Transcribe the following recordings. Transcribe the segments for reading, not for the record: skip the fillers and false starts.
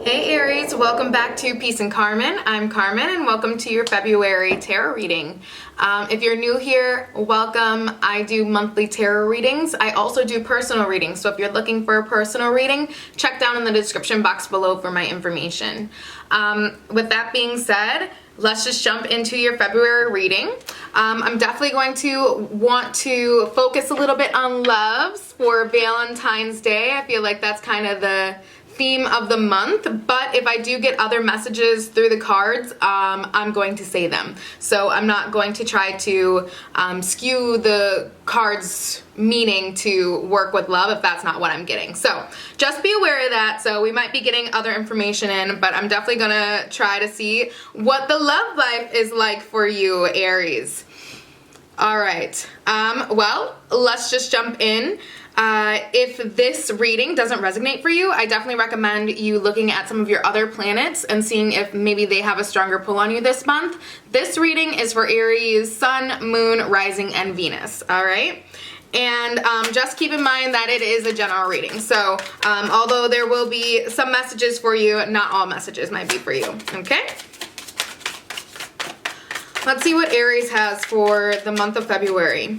Hey Aries, welcome back to Peace and Carmen. I'm Carmen and welcome to your February tarot reading. If you're new here, welcome. I do monthly tarot readings. I also do personal readings, so if you're looking for a personal reading, check down in the description box below for my information. With that being said, let's just jump into your February reading. I'm definitely going to want to focus a little bit on loves for Valentine's Day. I feel like that's kind of the theme of the month, but if I do get other messages through the cards, I'm going to say them. So I'm not going to try to skew the cards meaning to work with love if that's not what I'm getting. So just be aware of that. So we might be getting other information in, but I'm definitely gonna try to see what the love life is like for you, Aries. All right, well, let's just jump in. If this reading doesn't resonate for you, I definitely recommend you looking at some of your other planets and seeing if maybe they have a stronger pull on you this month. This reading is for Aries, Sun, Moon, Rising, and Venus, all right? And just keep in mind that it is a general reading. So although there will be some messages for you, not all messages might be for you, okay? Let's see what Aries has for the month of February.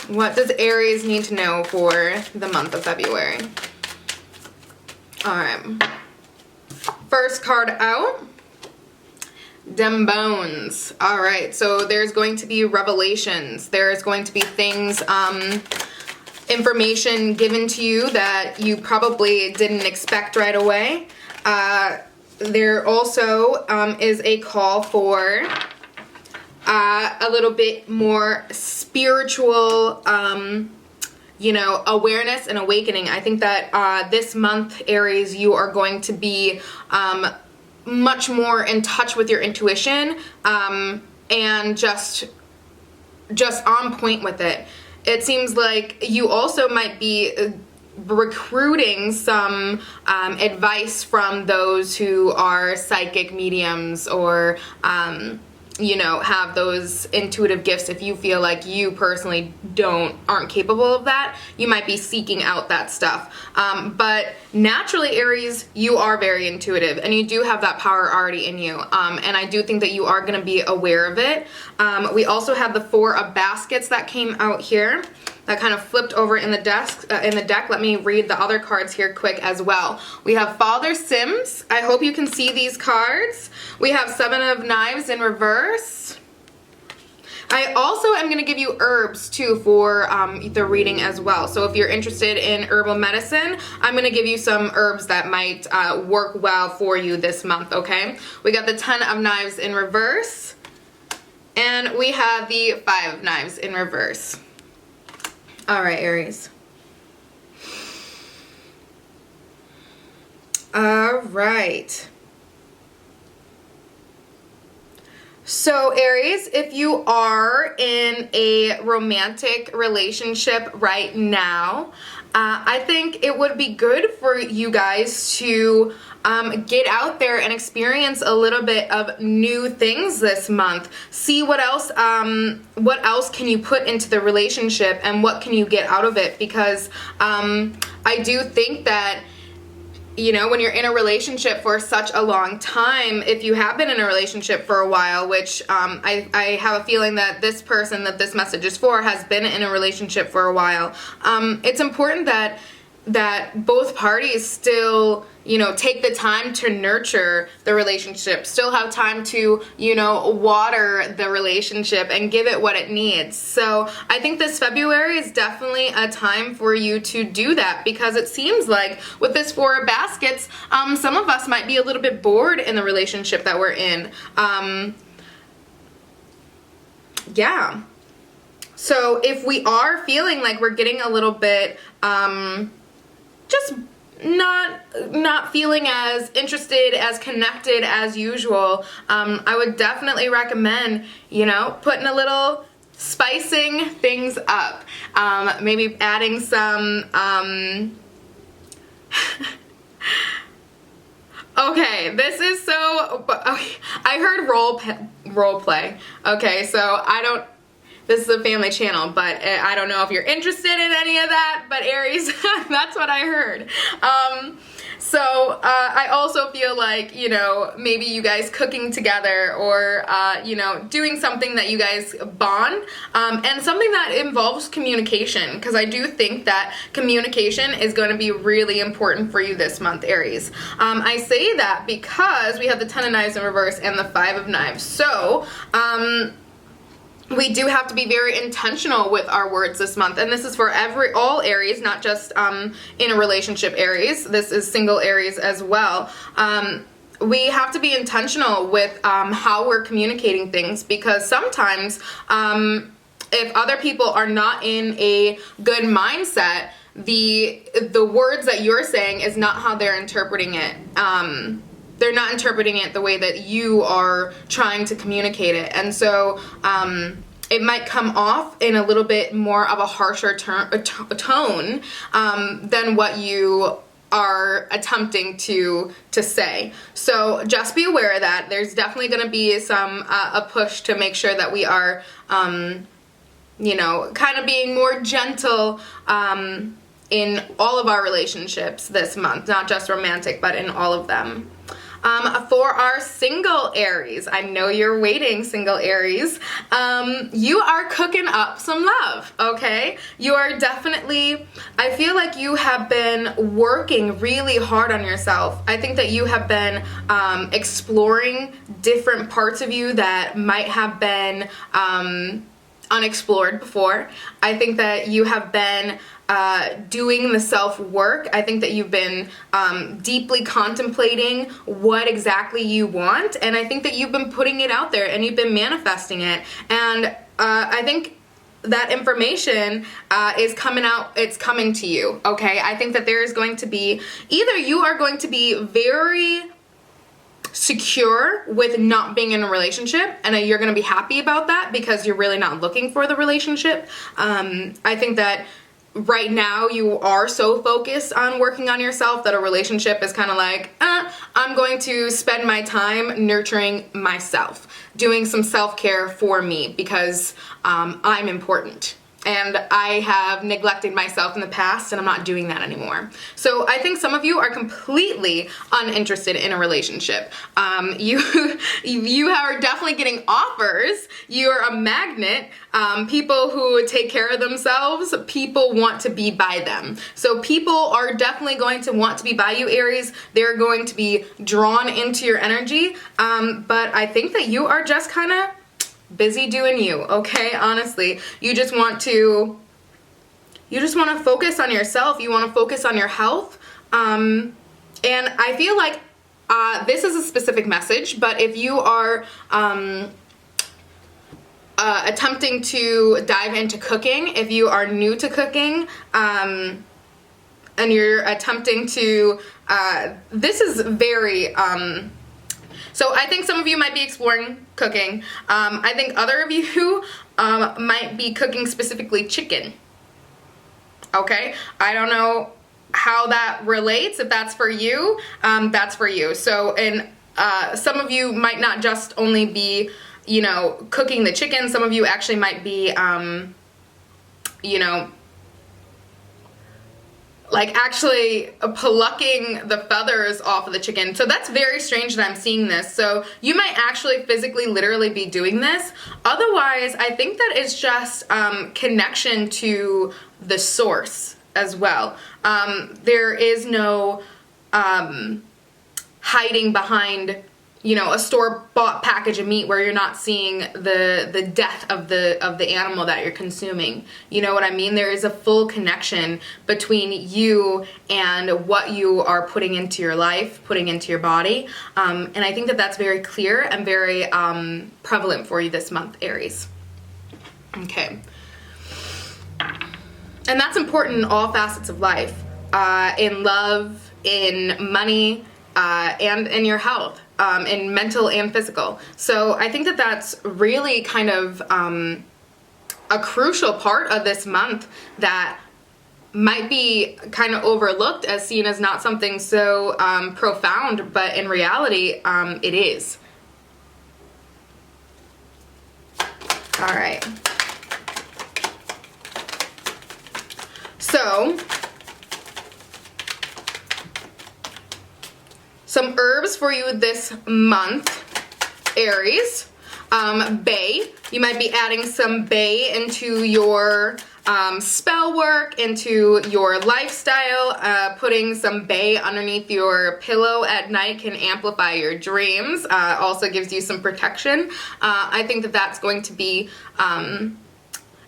What does Aries need to know for the month of February? All right. First card out. Dem bones. All right. So there's going to be revelations. There's going to be things, information given to you that you probably didn't expect right away. There also is a call for a little bit more spiritual, awareness and awakening. I think that this month, Aries, you are going to be much more in touch with your intuition and just on point with it. It seems like you also might be recruiting some advice from those who are psychic mediums or have those intuitive gifts. If you feel like you personally aren't capable of that, you might be seeking out that stuff. But naturally, Aries, you are very intuitive and you do have that power already in you. And I do think that you are going to be aware of it. We also have the Four of Baskets that came out here. That kind of flipped over in the deck. Let me read the other cards here quick as well. We have Father Sims. I hope you can see these cards. We have Seven of Knives in reverse. I also am going to give you herbs too for the reading as well. So if you're interested in herbal medicine, I'm going to give you some herbs that might work well for you this month, okay? We got the Ten of Knives in reverse. And we have the Five of Knives in reverse. All right, Aries. All right. So, Aries, if you are in a romantic relationship right now, I think it would be good for you guys to get out there and experience a little bit of new things this month. See what else can you put into the relationship and what can you get out of it, because I do think that when you're in a relationship for such a long time, if you have been in a relationship for a while, which I have a feeling that this person that this message is for has been in a relationship for a while, it's important that both parties still take the time to nurture the relationship, still have time to water the relationship and give it what it needs. So I think this February is definitely a time for you to do that, because it seems like with this Four of Baskets, some of us might be a little bit bored in the relationship that we're in. Yeah. So if we are feeling like we're getting a little bit just not feeling as interested, as connected as usual, I would definitely recommend, putting a little spicing things up. Maybe adding some, okay, this is so, okay, I heard role play. Okay, so this is a family channel, but I don't know if you're interested in any of that, but Aries, that's what I heard. So I also feel like, you know, maybe you guys cooking together or, you know, doing something that you guys bond, and something that involves communication, because I do think that communication is going to be really important for you this month, Aries. I say that because we have the 10 of Knives in reverse and the 5 of Knives. So, we do have to be very intentional with our words this month, and this is for all Aries, not just in a relationship Aries. This is single Aries as well. We have to be intentional with how we're communicating things, because sometimes if other people are not in a good mindset, the words that you're saying is not how they're interpreting it. They're not interpreting it the way that you are trying to communicate it. And so it might come off in a little bit more of a harsher tone than what you are attempting to say. So just be aware of that. There's definitely going to be a push to make sure that we are, you know, kind of being more gentle in all of our relationships this month, not just romantic, but in all of them. For our single Aries, I know you're waiting, single Aries, you are cooking up some love, okay? You are definitely, I feel like you have been working really hard on yourself. I think that you have been exploring different parts of you that might have been unexplored before. I think that you have been doing the self-work. I think that you've been deeply contemplating what exactly you want, and I think that you've been putting it out there and you've been manifesting it. And I think that information is coming out, it's coming to you, okay? I think that there is going to be, either you are going to be very secure with not being in a relationship, and you're going to be happy about that because you're really not looking for the relationship. I think that right now you are so focused on working on yourself that a relationship is kind of like, I'm going to spend my time nurturing myself, doing some self-care for me, because I'm important. And I have neglected myself in the past, and I'm not doing that anymore. So I think some of you are completely uninterested in a relationship. You are definitely getting offers. You're a magnet. People who take care of themselves, people want to be by them. So people are definitely going to want to be by you, Aries. They're going to be drawn into your energy. But I think that you are just kind of busy doing you, okay? Honestly, you just want to focus on yourself. You want to focus on your health. And I feel like this is a specific message, but if you are attempting to dive into cooking, if you are new to cooking, and you're attempting to, this is very, so I think some of you might be exploring cooking. I think other of you might be cooking specifically chicken. Okay? I don't know how that relates. If that's for you, that's for you. So, and some of you might not just only be, you know, cooking the chicken. Some of you actually might be, you know, like actually plucking the feathers off of the chicken. So that's very strange that I'm seeing this. So you might actually physically, literally be doing this. Otherwise, I think that it's just connection to the source as well. There is no hiding behind, you know, a store-bought package of meat where you're not seeing the death of the animal that you're consuming. You know what I mean? There is a full connection between you and what you are putting into your life, putting into your body. And I think that that's very clear and very prevalent for you this month, Aries. Okay. And that's important in all facets of life. In love, in money, and in your health. In mental and physical. So I think that that's really kind of a crucial part of this month that might be kind of overlooked as seen as not something so profound, but in reality, it is. All right. So Some herbs for you this month, Aries. Bay. You might be adding some bay into your spell work, into your lifestyle. Putting some bay underneath your pillow at night can amplify your dreams. Also gives you some protection. I think that that's going to be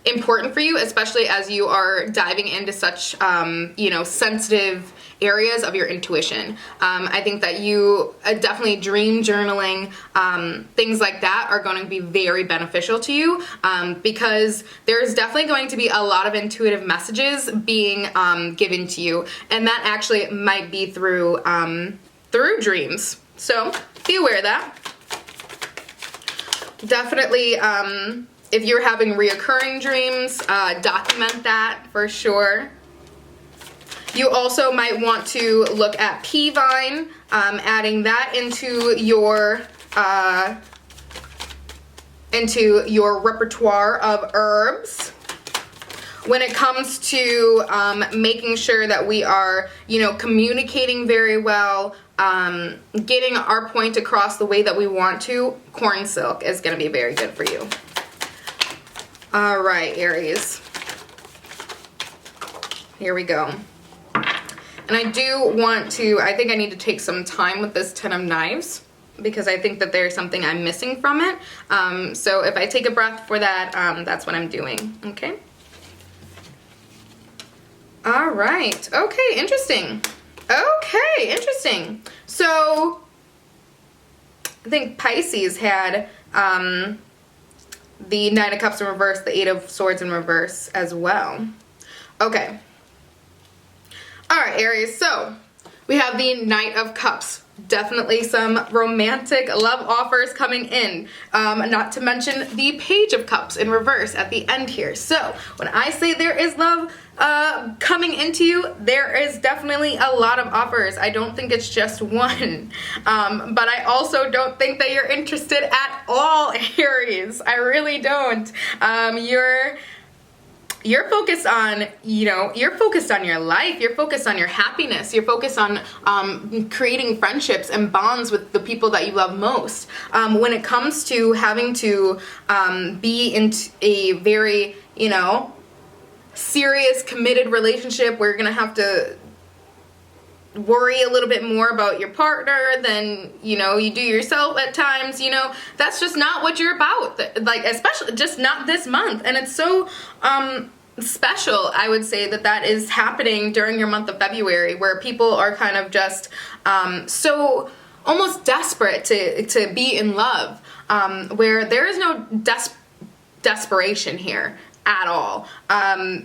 important for you, especially as you are diving into such, you know, sensitive areas of your intuition. I think that you definitely dream journaling, things like that are going to be very beneficial to you, because there's definitely going to be a lot of intuitive messages being given to you, and that actually might be through dreams. So be aware of that. Definitely, if you're having reoccurring dreams, document that for sure. You also might want to look at pea vine, adding that into your repertoire of herbs. When it comes to making sure that we are, you know, communicating very well, getting our point across the way that we want to, corn silk is going to be very good for you. All right, Aries. Here we go. And I do want to, I think I need to take some time with this Ten of Knives because I think that there's something I'm missing from it. So if I take a breath for that, that's what I'm doing, okay? All right, okay, interesting. Okay, interesting. So I think Pisces had the Nine of Cups in reverse, the Eight of Swords in reverse as well. Okay. All right, Aries, so we have the Knight of Cups. Definitely some romantic love offers coming in. Not to mention the Page of Cups in reverse at the end here. So when I say there is love coming into you, there is definitely a lot of offers. I don't think it's just one. But I also don't think that you're interested at all, Aries. I really don't. You're focused on, you know, you're focused on your life, you're focused on your happiness, you're focused on creating friendships and bonds with the people that you love most. When it comes to having to be in a very, you know, serious, committed relationship where you're going to have to worry a little bit more about your partner than, you know, you do yourself at times, you know, that's just not what you're about. Like, especially just not this month. And it's so special, I would say, that that is happening during your month of February, where people are kind of just so almost desperate to be in love, where there is no desperation here at all.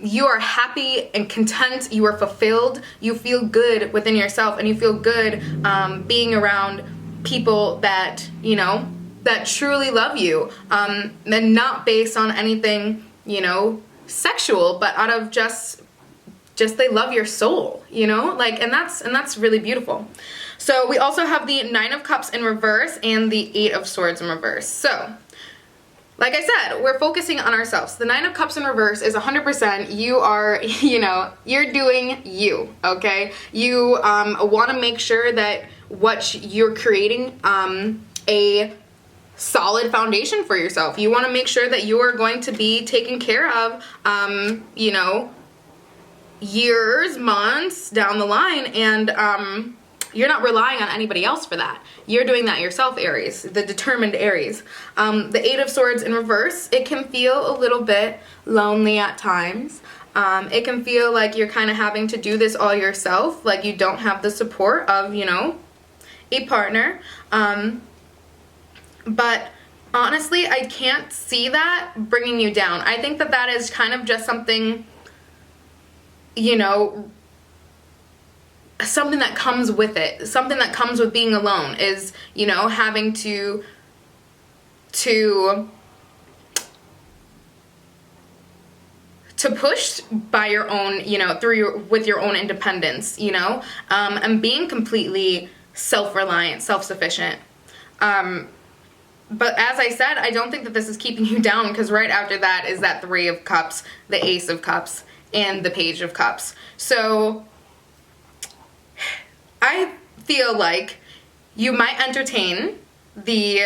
You are happy and content, you are fulfilled, you feel good within yourself, and you feel good being around people that, you know, that truly love you, and not based on anything, you know, sexual, but out of just they love your soul, you know, like, and that's really beautiful. So we also have the Nine of Cups in reverse and the Eight of Swords in reverse. So like I said, we're focusing on ourselves. The Nine of Cups in reverse is 100%, you are, you know, you're doing you, okay? You want to make sure that what you're creating a solid foundation for yourself. You want to make sure that you are going to be taken care of, you know, years, months down the line, and you're not relying on anybody else for that. You're doing that yourself, Aries, the determined Aries. The Eight of Swords in reverse, it can feel a little bit lonely at times. It can feel like you're kind of having to do this all yourself, like you don't have the support of, you know, a partner. But honestly, I can't see that bringing you down. I think that that is kind of just something, you know, something that comes with it, something that comes with being alone is, you know, having to push by your own, you know, with your own independence, you know, and being completely self-reliant, self-sufficient. But as I said, I don't think that this is keeping you down, because right after that is that Three of Cups, the Ace of Cups, and the Page of Cups. So I feel like You might entertain the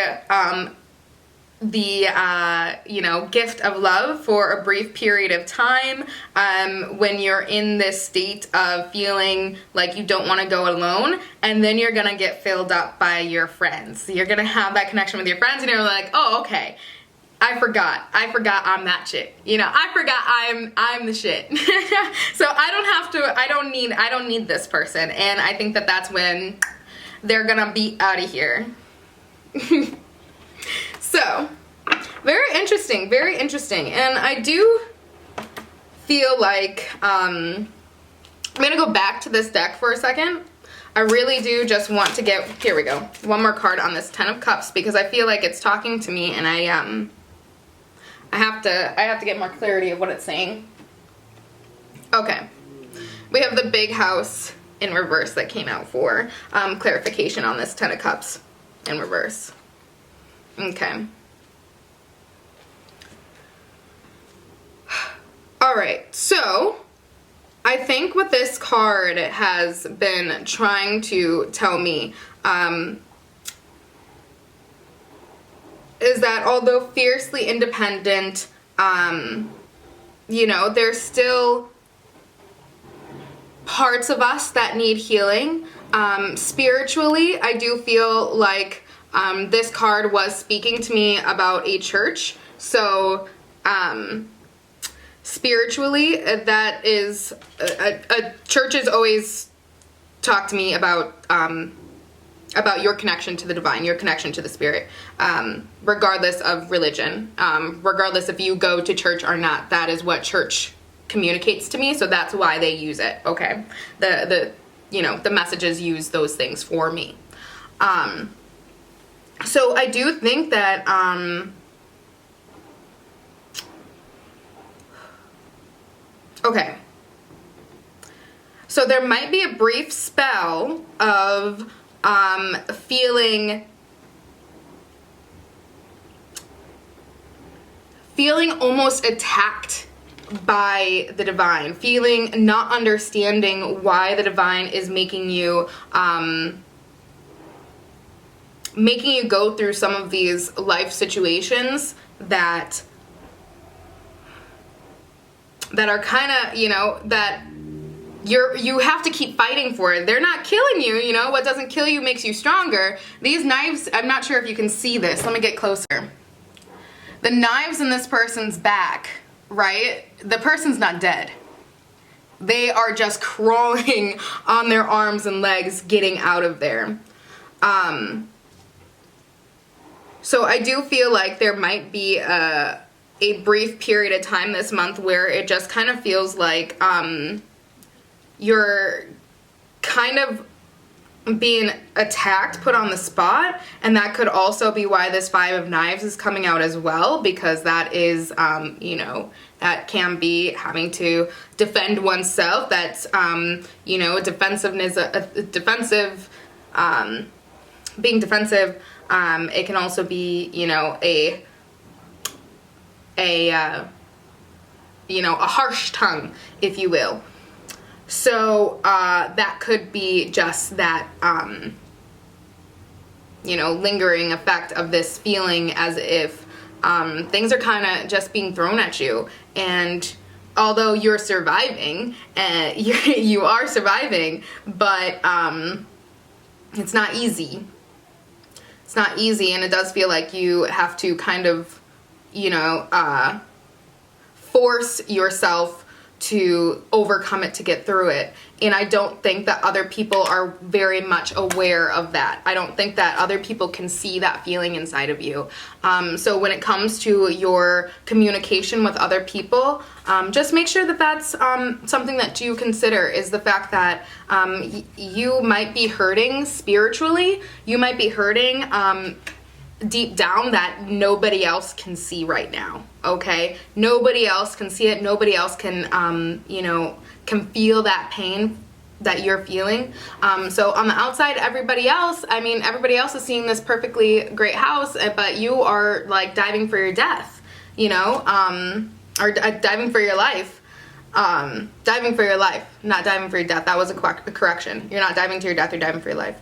you know, gift of love for a brief period of time when you're in this state of feeling like you don't want to go alone, and then you're gonna get filled up by your friends. You're gonna have that connection with your friends, and you're like, oh, okay, I forgot I'm that chick. You know, I forgot I'm the shit. So I don't need this person, and I think that that's when they're gonna be out of here. So, very interesting, and I do feel like, I'm gonna go back to this deck for a second. I really do just want to get, here we go, one more card on this Ten of Cups, because I feel like it's talking to me, and I have to get more clarity of what it's saying. Okay, we have the Big House in reverse that came out for clarification on this Ten of Cups in reverse. Okay. Alright, so I think what this card has been trying to tell me is that although fiercely independent, you know, there's still parts of us that need healing. Spiritually, I do feel like this card was speaking to me about a church. So, spiritually, that is, churches always talk to me about your connection to the divine, your connection to the spirit, regardless of religion, regardless if you go to church or not. That is what church communicates to me, so that's why they use it, okay? You know, the messages use those things for me. So I do think that, okay, so there might be a brief spell of feeling almost attacked by the divine, feeling not understanding why the divine is making you go through some of these life situations that are kind of, you know, that you have to keep fighting for it. They're not killing you, you know. What doesn't kill you makes you stronger. These knives, I'm not sure if you can see this. Let me get closer. The knives in this person's back, right? The person's not dead. They are just crawling on their arms and legs, getting out of there. So I do feel like there might be a brief period of time this month where it just kind of feels like you're kind of being attacked, put on the spot, and that could also be why this Five of Knives is coming out as well, because that is, you know, that can be having to defend oneself. That's, you know, defensiveness, being defensive. It can also be, you know, you know, a harsh tongue, if you will. So, that could be just that, you know, lingering effect of this feeling as if, things are kind of just being thrown at you. And although you're surviving, you are surviving, but, it's not easy. It's not easy, and it does feel like you have to kind of, you know, force yourself to overcome it, to get through it. And I don't think that other people are very much aware of that. I don't think that other people can see that feeling inside of you. So when it comes to your communication with other people, just make sure that that's something that you consider, is the fact that you might be hurting spiritually. You might be hurting deep down that nobody else can see right now, okay? Nobody else can see it. Nobody else can, you know, can feel that pain that you're feeling. So on the outside, everybody else is seeing this perfectly great house, but you are like diving for your death, you know, or diving for your life. Diving for your life, not diving for your death. That was a correction. You're not diving to your death, you're diving for your life.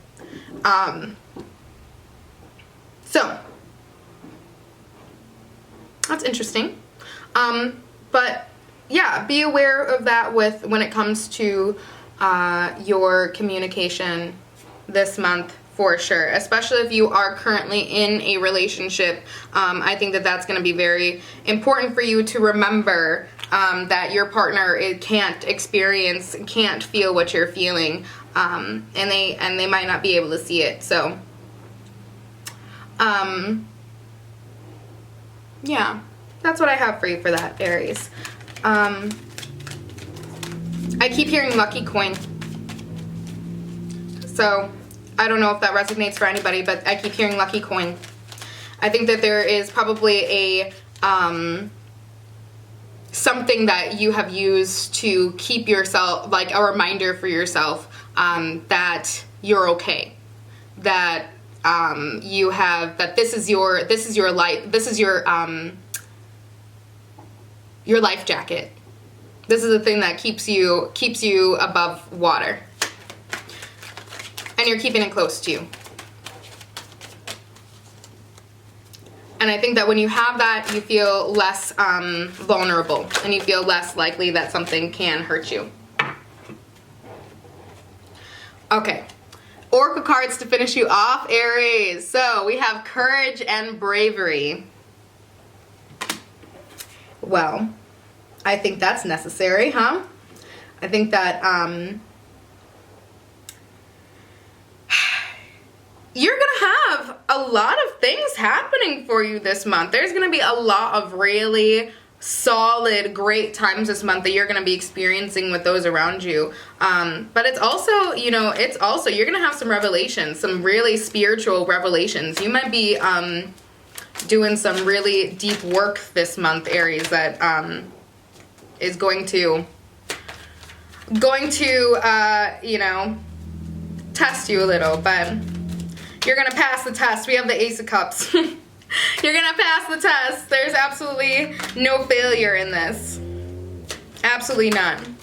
So that's interesting. But yeah, be aware of that when it comes to your communication this month, for sure, especially if you are currently in a relationship. I think that that's going to be very important for you to remember, that your partner can't feel what you're feeling, and they might not be able to see it. So yeah, that's what I have for you for that, Aries. I keep hearing lucky coin. So I don't know if that resonates for anybody, but I keep hearing lucky coin. I think that there is probably a something that you have used to keep yourself, like a reminder for yourself, that you're okay, that this is your life, this is your life jacket. This is the thing that keeps you above water, and you're keeping it close to you. And I think that when you have that, you feel less vulnerable, and you feel less likely that something can hurt you. Okay, Oracle cards to finish you off, Aries. So we have courage and bravery. Well, I think that's necessary, huh? I think that you're gonna have a lot of things happening for you this month. There's gonna be a lot of really solid, great times this month that you're gonna be experiencing with those around you. But it's also, you're gonna have some revelations, some really spiritual revelations. You might be doing some really deep work this month, Aries, that is going to test you a little, but you're gonna pass the test. We have the Ace of Cups. You're gonna pass the test. There's absolutely no failure in this. Absolutely none.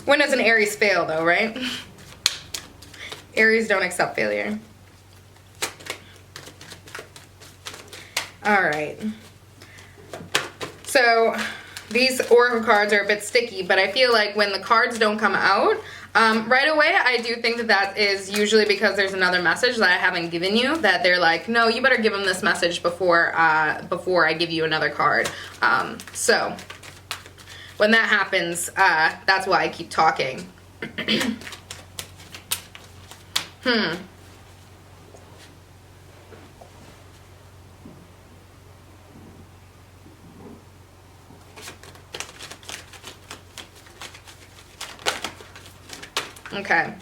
When does an Aries fail, though, right? Aries don't accept failure. All right. So these Oracle cards are a bit sticky, but I feel like when the cards don't come out right away, I do think that that is usually because there's another message that I haven't given you, that they're like, no, you better give them this message before I give you another card. So when that happens, that's why I keep talking. Okay.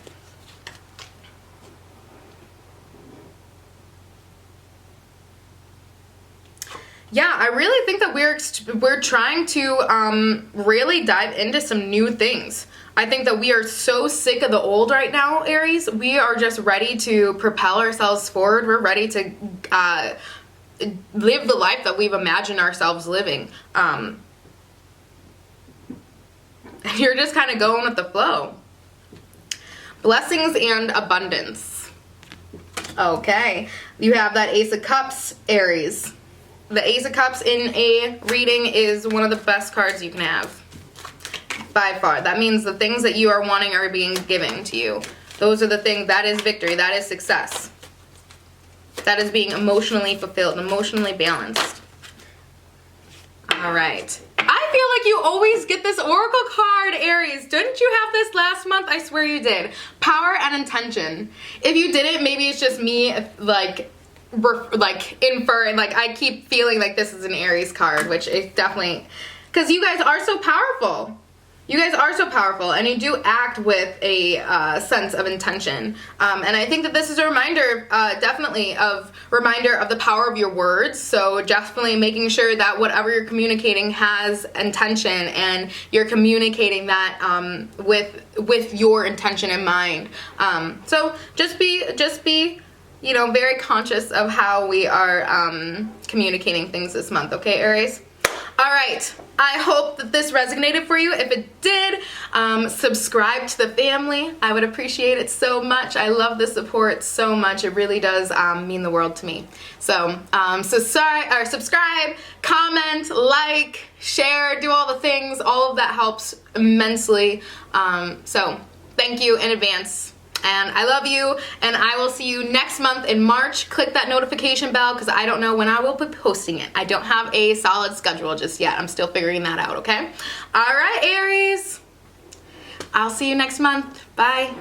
Yeah, I really think that we're trying to really dive into some new things. I think that we are so sick of the old right now, Aries. We are just ready to propel ourselves forward. We're ready to live the life that we've imagined ourselves living. You're just kind of going with the flow. Blessings and abundance. Okay, you have that Ace of Cups, Aries. The Ace of Cups in a reading is one of the best cards you can have, by far. That means the things that you are wanting are being given to you. Those are the things, that is victory, that is success. That is being emotionally fulfilled, emotionally balanced. All right. I feel like you always get this Oracle card, Aries. Didn't you have this last month? I swear you did. Power and intention. If you didn't, maybe it's just me, like inferring. Like, I keep feeling like this is an Aries card, which is definitely, because you guys are so powerful. You guys are so powerful, and you do act with a sense of intention. And I think that this is a reminder, definitely, of the power of your words. So definitely making sure that whatever you're communicating has intention, and you're communicating that with your intention in mind. So just be, very conscious of how we are communicating things this month. Okay, Aries? All right, I hope that this resonated for you. If it did, subscribe to the family. I would appreciate it so much. I love the support so much. It really does mean the world to me. So, subscribe, comment, like, share, do all the things. All of that helps immensely. So thank you in advance. And I love you, and I will see you next month in March. Click that notification bell because I don't know when I will be posting it. I don't have a solid schedule just yet. I'm still figuring that out, okay? All right, Aries. I'll see you next month. Bye.